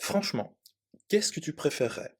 Franchement, qu'est-ce que tu préférerais?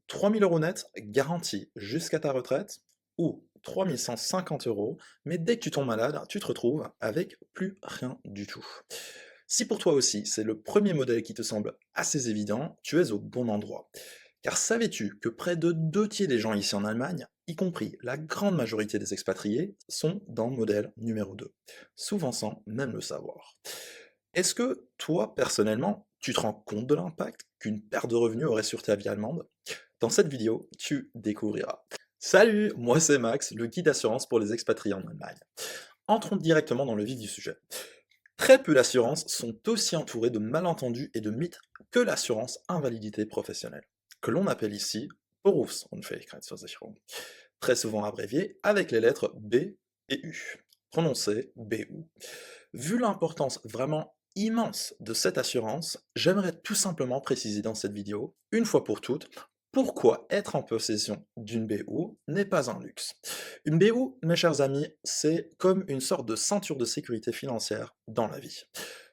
3 000 € net, garantis jusqu'à ta retraite, ou 3 150 €, mais dès que tu tombes malade, tu te retrouves avec plus rien du tout. Si pour toi aussi, c'est le premier modèle qui te semble assez évident, tu es au bon endroit. Car savais-tu que près de 2 tiers des gens ici en Allemagne, y compris la grande majorité des expatriés, sont dans le modèle numéro 2, souvent sans même le savoir. Est-ce que toi, personnellement, tu te rends compte de l'impact qu'une perte de revenus aurait sur ta vie allemande? Dans cette vidéo, tu découvriras. Salut, moi c'est Max, le guide d'assurance pour les expatriés en Allemagne. Entrons directement dans le vif du sujet. Très peu d'assurances sont aussi entourées de malentendus et de mythes que l'assurance invalidité professionnelle, que l'on appelle ici Berufsunfähigkeitsversicherung, très souvent abréviée avec les lettres B et U, prononcées BU. Vu l'importance vraiment immense de cette assurance, j'aimerais tout simplement préciser dans cette vidéo, une fois pour toutes, pourquoi être en possession d'une BU n'est pas un luxe. Une BU, mes chers amis, c'est comme une sorte de ceinture de sécurité financière dans la vie.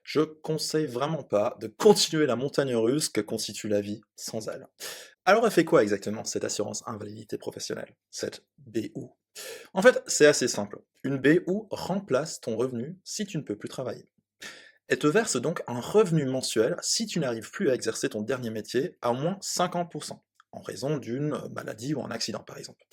Je conseille vraiment pas de continuer la montagne russe que constitue la vie sans elle. Alors elle fait quoi exactement cette assurance invalidité professionnelle, cette BU? En fait, c'est assez simple. Une BU remplace ton revenu si tu ne peux plus travailler. Elle te verse donc un revenu mensuel si tu n'arrives plus à exercer ton dernier métier à au moins 50%, en raison d'une maladie ou un accident par exemple.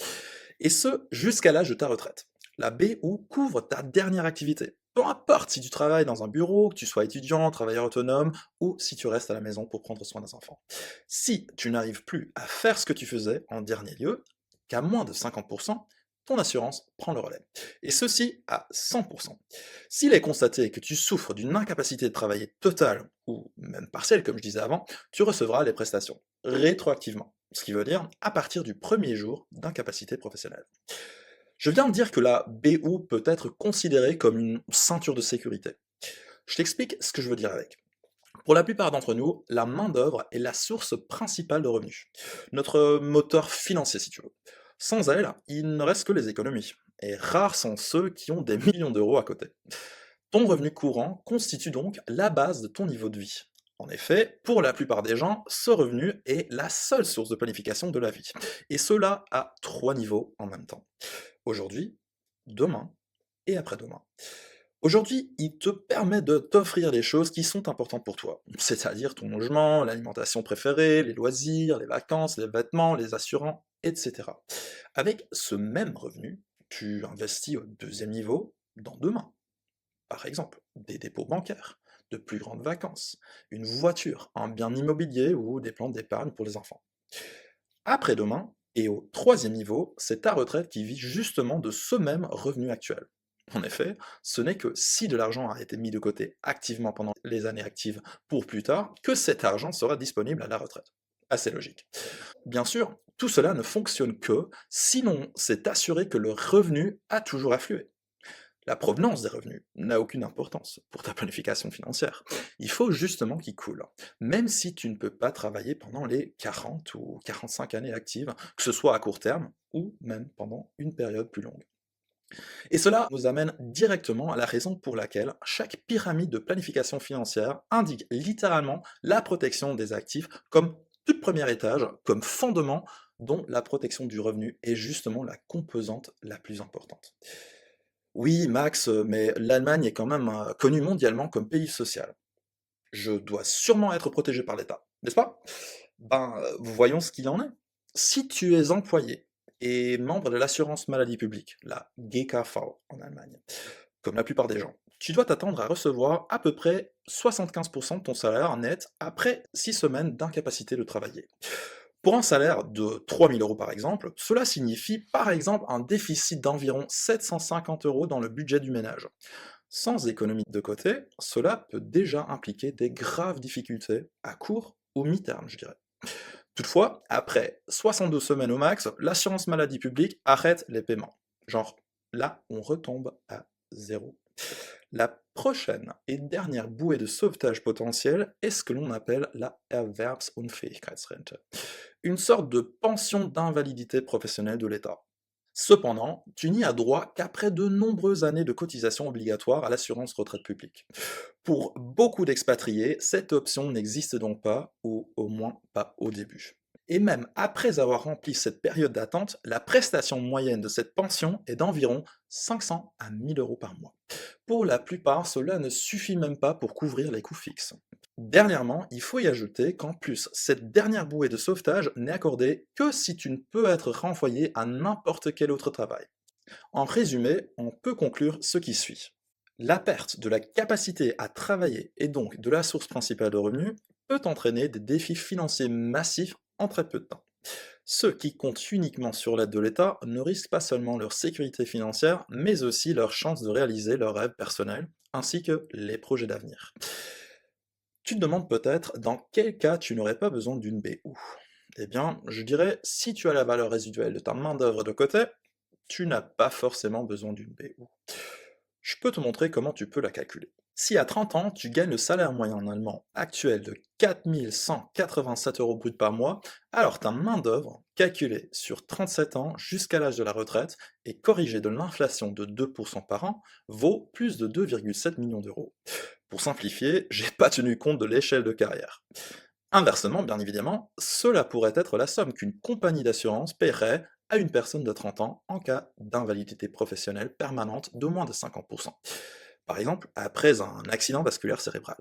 Et ce, jusqu'à l'âge de ta retraite. La BU couvre ta dernière activité. Peu importe si tu travailles dans un bureau, que tu sois étudiant, travailleur autonome, ou si tu restes à la maison pour prendre soin des enfants. Si tu n'arrives plus à faire ce que tu faisais en dernier lieu, qu'à moins de 50%, ton assurance prend le relais. Et ceci à 100%. S'il est constaté que tu souffres d'une incapacité de travailler totale, ou même partielle comme je disais avant, tu recevras les prestations rétroactivement, ce qui veut dire à partir du premier jour d'incapacité professionnelle. Je viens de dire que la BU peut être considérée comme une ceinture de sécurité. Je t'explique ce que je veux dire avec. Pour la plupart d'entre nous, la main-d'œuvre est la source principale de revenus. Notre moteur financier, si tu veux. Sans elle, il ne reste que les économies. Et rares sont ceux qui ont des millions d'euros à côté. Ton revenu courant constitue donc la base de ton niveau de vie. En effet, pour la plupart des gens, ce revenu est la seule source de planification de la vie. Et cela à 3 niveaux en même temps. Aujourd'hui, demain et après-demain. Aujourd'hui, il te permet de t'offrir des choses qui sont importantes pour toi, c'est-à-dire ton logement, l'alimentation préférée, les loisirs, les vacances, les vêtements, les assurances, etc. Avec ce même revenu, tu investis au deuxième niveau dans demain. Par exemple, des dépôts bancaires, de plus grandes vacances, une voiture, un bien immobilier ou des plans d'épargne pour les enfants. Après-demain, et au troisième niveau, c'est ta retraite qui vit justement de ce même revenu actuel. En effet, ce n'est que si de l'argent a été mis de côté activement pendant les années actives pour plus tard, que cet argent sera disponible à la retraite. Assez logique. Bien sûr, tout cela ne fonctionne que si l'on s'est assuré que le revenu a toujours afflué. La provenance des revenus n'a aucune importance pour ta planification financière. Il faut justement qu'il coule, même si tu ne peux pas travailler pendant les 40 ou 45 années actives, que ce soit à court terme ou même pendant une période plus longue. Et cela nous amène directement à la raison pour laquelle chaque pyramide de planification financière indique littéralement la protection des actifs comme tout premier étage, comme fondement dont la protection du revenu est justement la composante la plus importante. Oui, Max, mais l'Allemagne est quand même connue mondialement comme pays social. Je dois sûrement être protégé par l'État, n'est-ce pas? Ben, voyons ce qu'il en est. Si tu es employé et membre de l'assurance maladie publique, la GKV en Allemagne, comme la plupart des gens, tu dois t'attendre à recevoir à peu près 75% de ton salaire net après 6 semaines d'incapacité de travailler. Pour un salaire de 3 000 € par exemple, cela signifie par exemple un déficit d'environ 750 € dans le budget du ménage. Sans économie de côté, cela peut déjà impliquer des graves difficultés à court ou mi-terme, je dirais. Toutefois, après 62 semaines au max, l'assurance maladie publique arrête les paiements. Genre, là, on retombe à zéro. La prochaine et dernière bouée de sauvetage potentielle est ce que l'on appelle la Erwerbsunfähigkeitsrente, une sorte de pension d'invalidité professionnelle de l'État. Cependant, tu n'y as droit qu'après de nombreuses années de cotisation obligatoire à l'assurance retraite publique. Pour beaucoup d'expatriés, cette option n'existe donc pas, ou au moins pas au début. Et même après avoir rempli cette période d'attente, la prestation moyenne de cette pension est d'environ 500 à 1000 euros par mois. Pour la plupart, cela ne suffit même pas pour couvrir les coûts fixes. Dernièrement, il faut y ajouter qu'en plus, cette dernière bouée de sauvetage n'est accordée que si tu ne peux être renvoyé à n'importe quel autre travail. En résumé, on peut conclure ce qui suit. La perte de la capacité à travailler et donc de la source principale de revenus peut entraîner des défis financiers massifs en très peu de temps. Ceux qui comptent uniquement sur l'aide de l'État ne risquent pas seulement leur sécurité financière, mais aussi leur chance de réaliser leurs rêves personnels, ainsi que les projets d'avenir. Tu te demandes peut-être dans quel cas tu n'aurais pas besoin d'une BU. Eh bien, je dirais, si tu as la valeur résiduelle de ta main-d'œuvre de côté, tu n'as pas forcément besoin d'une BU. Je peux te montrer comment tu peux la calculer. Si à 30 ans, tu gagnes le salaire moyen en allemand actuel de 4187 euros brut par mois, alors ta main-d'œuvre, calculée sur 37 ans jusqu'à l'âge de la retraite et corrigée de l'inflation de 2% par an, vaut plus de 2,7 millions d'euros. Pour simplifier, j'ai pas tenu compte de l'échelle de carrière. Inversement, bien évidemment, cela pourrait être la somme qu'une compagnie d'assurance paierait à une personne de 30 ans en cas d'invalidité professionnelle permanente de moins de 50%. Par exemple, après un accident vasculaire cérébral.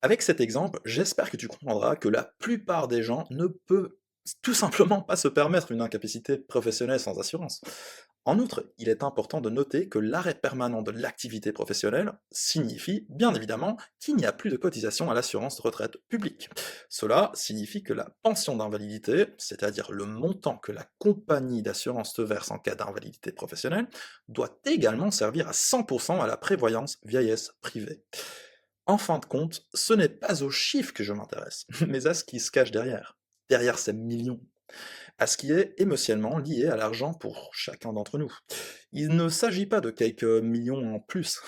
Avec cet exemple, j'espère que tu comprendras que la plupart des gens ne peuvent tout simplement pas se permettre une incapacité professionnelle sans assurance. En outre, il est important de noter que l'arrêt permanent de l'activité professionnelle signifie, bien évidemment, qu'il n'y a plus de cotisation à l'assurance retraite publique. Cela signifie que la pension d'invalidité, c'est-à-dire le montant que la compagnie d'assurance te verse en cas d'invalidité professionnelle, doit également servir à 100% à la prévoyance vieillesse privée. En fin de compte, ce n'est pas aux chiffres que je m'intéresse, mais à ce qui se cache derrière ces millions, à ce qui est émotionnellement lié à l'argent pour chacun d'entre nous. Il ne s'agit pas de quelques millions en plus.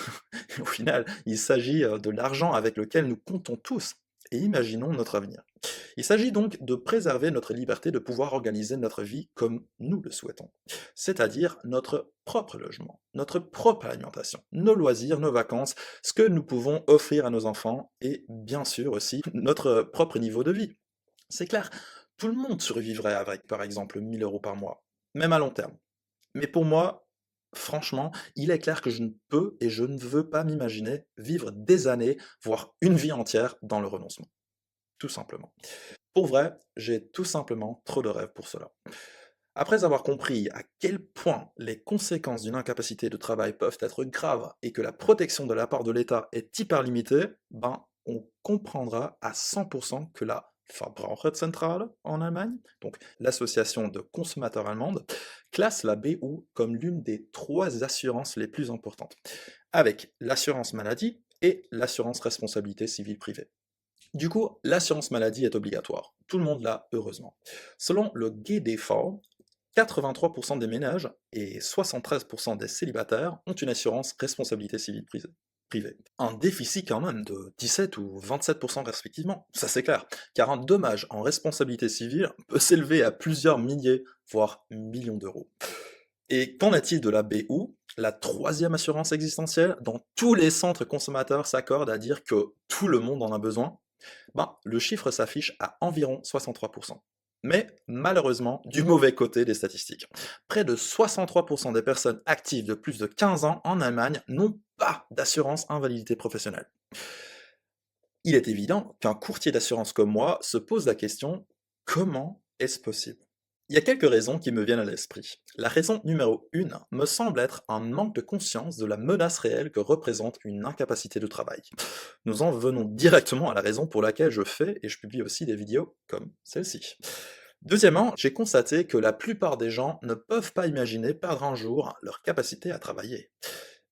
Au final, il s'agit de l'argent avec lequel nous comptons tous et imaginons notre avenir. Il s'agit donc de préserver notre liberté de pouvoir organiser notre vie comme nous le souhaitons, c'est-à-dire notre propre logement, notre propre alimentation, nos loisirs, nos vacances, ce que nous pouvons offrir à nos enfants et bien sûr aussi notre propre niveau de vie. C'est clair, tout le monde survivrait avec par exemple 1000 euros par mois, même à long terme. Mais pour moi, franchement, il est clair que je ne peux et je ne veux pas m'imaginer vivre des années, voire une vie entière dans le renoncement, tout simplement. Pour vrai, j'ai tout simplement trop de rêves pour cela. Après avoir compris à quel point les conséquences d'une incapacité de travail peuvent être graves et que la protection de la part de l'État est hyper limitée, ben, on comprendra à 100% que la Verbraucherzentrale en Allemagne, donc l'association de consommateurs allemande, classe la BU comme l'une des trois assurances les plus importantes, avec l'assurance maladie et l'assurance responsabilité civile privée. Du coup, l'assurance maladie est obligatoire. Tout le monde l'a, heureusement. Selon le GDV, 83% des ménages et 73% des célibataires ont une assurance responsabilité civile privée. Un déficit quand même de 17 ou 27% respectivement, ça c'est clair, car un dommage en responsabilité civile peut s'élever à plusieurs milliers, voire millions d'euros. Et qu'en est-il de la BU, la troisième assurance existentielle, dont tous les centres consommateurs s'accordent à dire que tout le monde en a besoin? Ben, le chiffre s'affiche à environ 63%. Mais malheureusement, du mauvais côté des statistiques. Près de 63% des personnes actives de plus de 15 ans en Allemagne n'ont pas d'assurance invalidité professionnelle. Il est évident qu'un courtier d'assurance comme moi se pose la question: comment est-ce possible? Il y a quelques raisons qui me viennent à l'esprit. La raison numéro 1 me semble être un manque de conscience de la menace réelle que représente une incapacité de travail. Nous en venons directement à la raison pour laquelle je fais et je publie aussi des vidéos comme celle-ci. Deuxièmement, j'ai constaté que la plupart des gens ne peuvent pas imaginer perdre un jour leur capacité à travailler.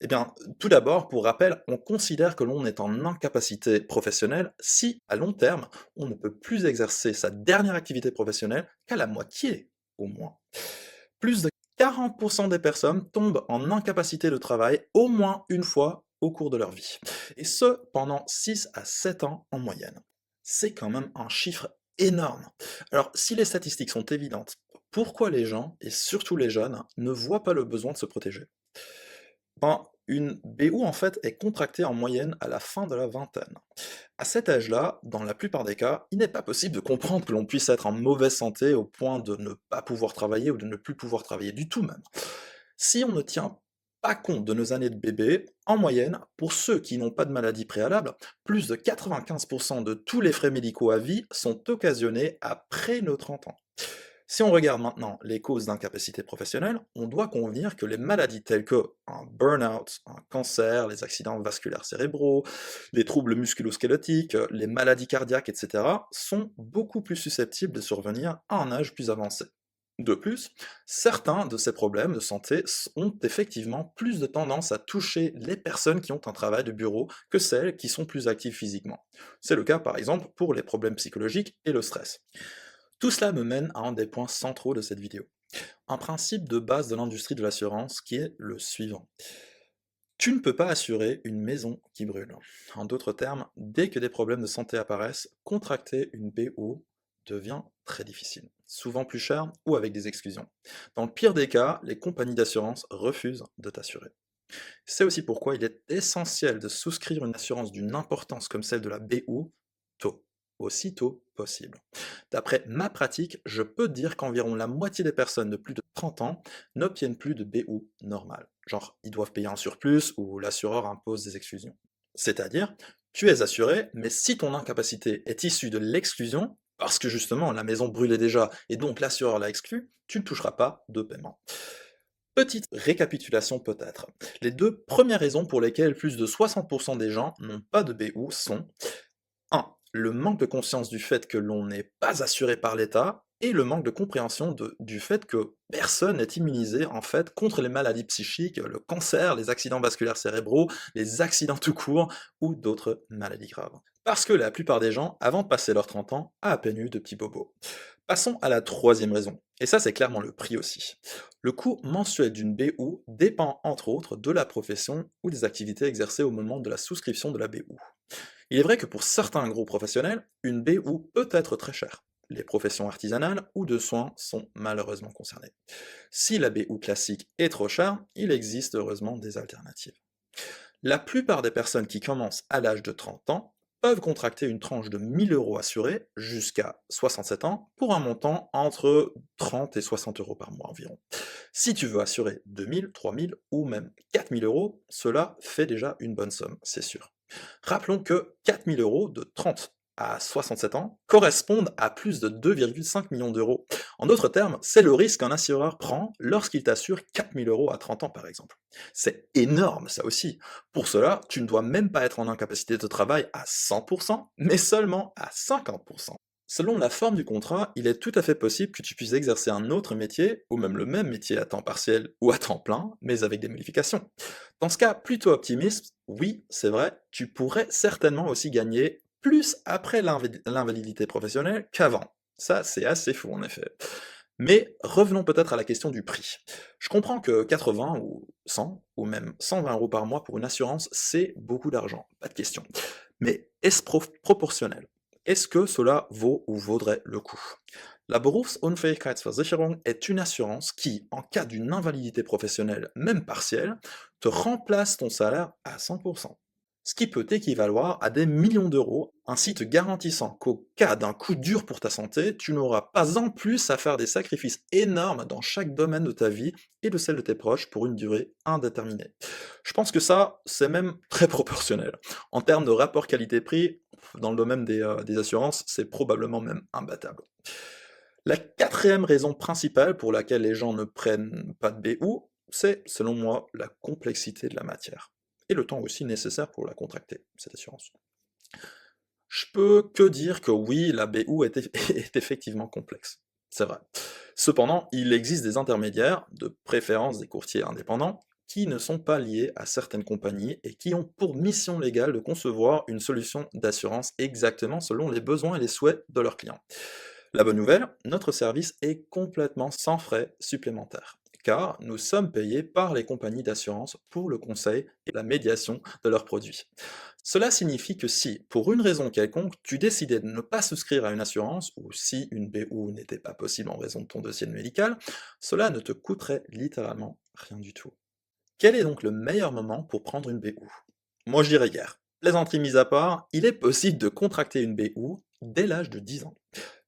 Eh bien, tout d'abord, pour rappel, on considère que l'on est en incapacité professionnelle si, à long terme, on ne peut plus exercer sa dernière activité professionnelle qu'à la moitié, au moins. Plus de 40% des personnes tombent en incapacité de travail au moins une fois au cours de leur vie, et ce, pendant 6 à 7 ans en moyenne. C'est quand même un chiffre énorme. Alors, si les statistiques sont évidentes, Pourquoi les gens, et surtout les jeunes, ne voient pas le besoin de se protéger? Ben, une BO en fait est contractée en moyenne à la fin de la vingtaine. À cet âge-là, dans la plupart des cas, il n'est pas possible de comprendre que l'on puisse être en mauvaise santé au point de ne pas pouvoir travailler ou de ne plus pouvoir travailler du tout même. Si on ne tient pas compte de nos années de bébé, en moyenne, pour ceux qui n'ont pas de maladie préalable, plus de 95% de tous les frais médicaux à vie sont occasionnés après nos 30 ans. Si on regarde maintenant les causes d'incapacité professionnelle, on doit convenir que les maladies telles que un burn-out, un cancer, les accidents vasculaires cérébraux, les troubles musculo-squelettiques, les maladies cardiaques, etc., sont beaucoup plus susceptibles de survenir à un âge plus avancé. De plus, certains de ces problèmes de santé ont effectivement plus de tendance à toucher les personnes qui ont un travail de bureau que celles qui sont plus actives physiquement. C'est le cas par exemple pour les problèmes psychologiques et le stress. Tout cela me mène à un des points centraux de cette vidéo. Un principe de base de l'industrie de l'assurance qui est le suivant. Tu ne peux pas assurer une maison qui brûle. En d'autres termes, dès que des problèmes de santé apparaissent, contracter une BO devient très difficile, souvent plus cher ou avec des exclusions. Dans le pire des cas, les compagnies d'assurance refusent de t'assurer. C'est aussi pourquoi il est essentiel de souscrire une assurance d'une importance comme celle de la BO tôt, aussi tôt possible. D'après ma pratique, je peux dire qu'environ la moitié des personnes de plus de 30 ans n'obtiennent plus de BO normale. Genre, ils doivent payer un surplus ou l'assureur impose des exclusions. C'est-à-dire, tu es assuré, mais si ton incapacité est issue de l'exclusion, parce que justement la maison brûlait déjà et donc l'assureur l'a exclu, tu ne toucheras pas de paiement. Petite récapitulation peut-être. Les deux premières raisons pour lesquelles plus de 60% des gens n'ont pas de BO sont 1. Le manque de conscience du fait que l'on n'est pas assuré par l'État et le manque de compréhension du fait que personne n'est immunisé en fait contre les maladies psychiques, le cancer, les accidents vasculaires cérébraux, les accidents tout court ou d'autres maladies graves. Parce que la plupart des gens, avant de passer leurs 30 ans, a à peine eu de petits bobos. Passons à la troisième raison, et ça c'est clairement le prix aussi. Le coût mensuel d'une BU dépend entre autres de la profession ou des activités exercées au moment de la souscription de la BU. Il est vrai que pour certains gros professionnels, une BU peut être très chère. Les professions artisanales ou de soins sont malheureusement concernées. Si la BU classique est trop chère, il existe heureusement des alternatives. La plupart des personnes qui commencent à l'âge de 30 ans peuvent contracter une tranche de 1 000 € assurée jusqu'à 67 ans pour un montant entre 30 et 60 € par mois environ. Si tu veux assurer 2 000, 3 000 ou même 4 000 €, cela fait déjà une bonne somme, c'est sûr. Rappelons que 4 000 € de 30 à 67 ans correspondent à plus de 2,5 millions d'euros. En d'autres termes, c'est le risque qu'un assureur prend lorsqu'il t'assure 4 000 € à 30 ans par exemple. C'est énorme ça aussi. Pour cela, tu ne dois même pas être en incapacité de travail à 100%, mais seulement à 50%. Selon la forme du contrat, il est tout à fait possible que tu puisses exercer un autre métier, ou même le même métier à temps partiel ou à temps plein, mais avec des modifications. Dans ce cas plutôt optimiste, oui, c'est vrai, tu pourrais certainement aussi gagner plus après l'invalidité professionnelle qu'avant. Ça, c'est assez fou en effet. Mais revenons peut-être à la question du prix. Je comprends que 80 ou 100 ou même 120 € par mois pour une assurance, c'est beaucoup d'argent, pas de question. Mais est-ce proportionnel? Est-ce que cela vaut ou vaudrait le coup? La Berufsunfähigkeitsversicherung est une assurance qui, en cas d'une invalidité professionnelle, même partielle, te remplace ton salaire à 100%. Ce qui peut équivaloir à des millions d'euros, ainsi te garantissant qu'au cas d'un coup dur pour ta santé, tu n'auras pas en plus à faire des sacrifices énormes dans chaque domaine de ta vie et de celle de tes proches pour une durée indéterminée. Je pense que ça, c'est même très proportionnel. En termes de rapport qualité-prix, dans le domaine des assurances, c'est probablement même imbattable. La quatrième raison principale pour laquelle les gens ne prennent pas de BU, c'est, selon moi, la complexité de la matière. Et le temps aussi nécessaire pour la contracter, cette assurance. Je peux que dire que oui, la BU est effectivement complexe. C'est vrai. Cependant, il existe des intermédiaires, de préférence des courtiers indépendants, qui ne sont pas liés à certaines compagnies et qui ont pour mission légale de concevoir une solution d'assurance exactement selon les besoins et les souhaits de leurs clients. La bonne nouvelle, notre service est complètement sans frais supplémentaires. car nous sommes payés par les compagnies d'assurance pour le conseil et la médiation de leurs produits. Cela signifie que si, pour une raison quelconque, tu décidais de ne pas souscrire à une assurance, ou si une BU n'était pas possible en raison de ton dossier médical, cela ne te coûterait littéralement rien du tout. Quel est donc le meilleur moment pour prendre une BU? Moi je dirais hier. Plaisanterie mise à part, il est possible de contracter une BU dès l'âge de 10 ans.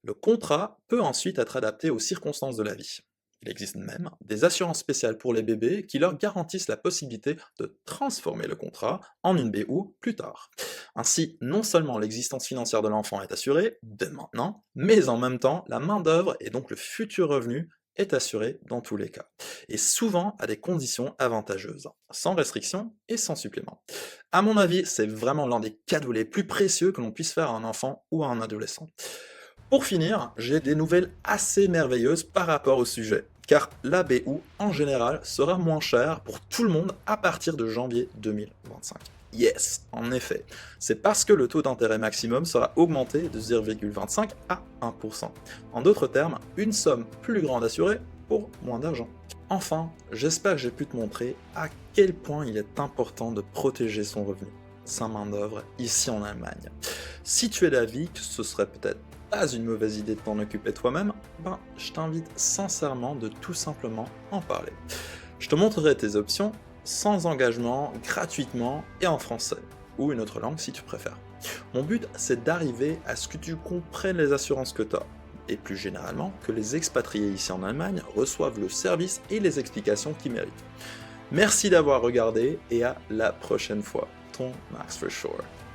Le contrat peut ensuite être adapté aux circonstances de la vie. Il existe même des assurances spéciales pour les bébés qui leur garantissent la possibilité de transformer le contrat en une BU plus tard. Ainsi, non seulement l'existence financière de l'enfant est assurée dès maintenant, mais en même temps, la main-d'œuvre et donc le futur revenu est assuré dans tous les cas, et souvent à des conditions avantageuses, sans restriction et sans supplément. À mon avis, c'est vraiment l'un des cadeaux les plus précieux que l'on puisse faire à un enfant ou à un adolescent. Pour finir, j'ai des nouvelles assez merveilleuses par rapport au sujet, car la BU en général sera moins chère pour tout le monde à partir de janvier 2025. Yes, en effet, c'est parce que le taux d'intérêt maximum sera augmenté de 0,25 à 1%. En d'autres termes, une somme plus grande assurée pour moins d'argent. Enfin, j'espère que j'ai pu te montrer à quel point il est important de protéger son revenu, sa main-d'œuvre, ici en Allemagne. Si tu es d'avis que ce serait peut-être pas une mauvaise idée de t'en occuper toi-même, ben, je t'invite sincèrement de tout simplement en parler. Je te montrerai tes options sans engagement, gratuitement et en français, ou une autre langue si tu préfères. Mon but, c'est d'arriver à ce que tu comprennes les assurances que tu as, et plus généralement, que les expatriés ici en Allemagne reçoivent le service et les explications qu'ils méritent. Merci d'avoir regardé et à la prochaine fois. Ton Max for Sure.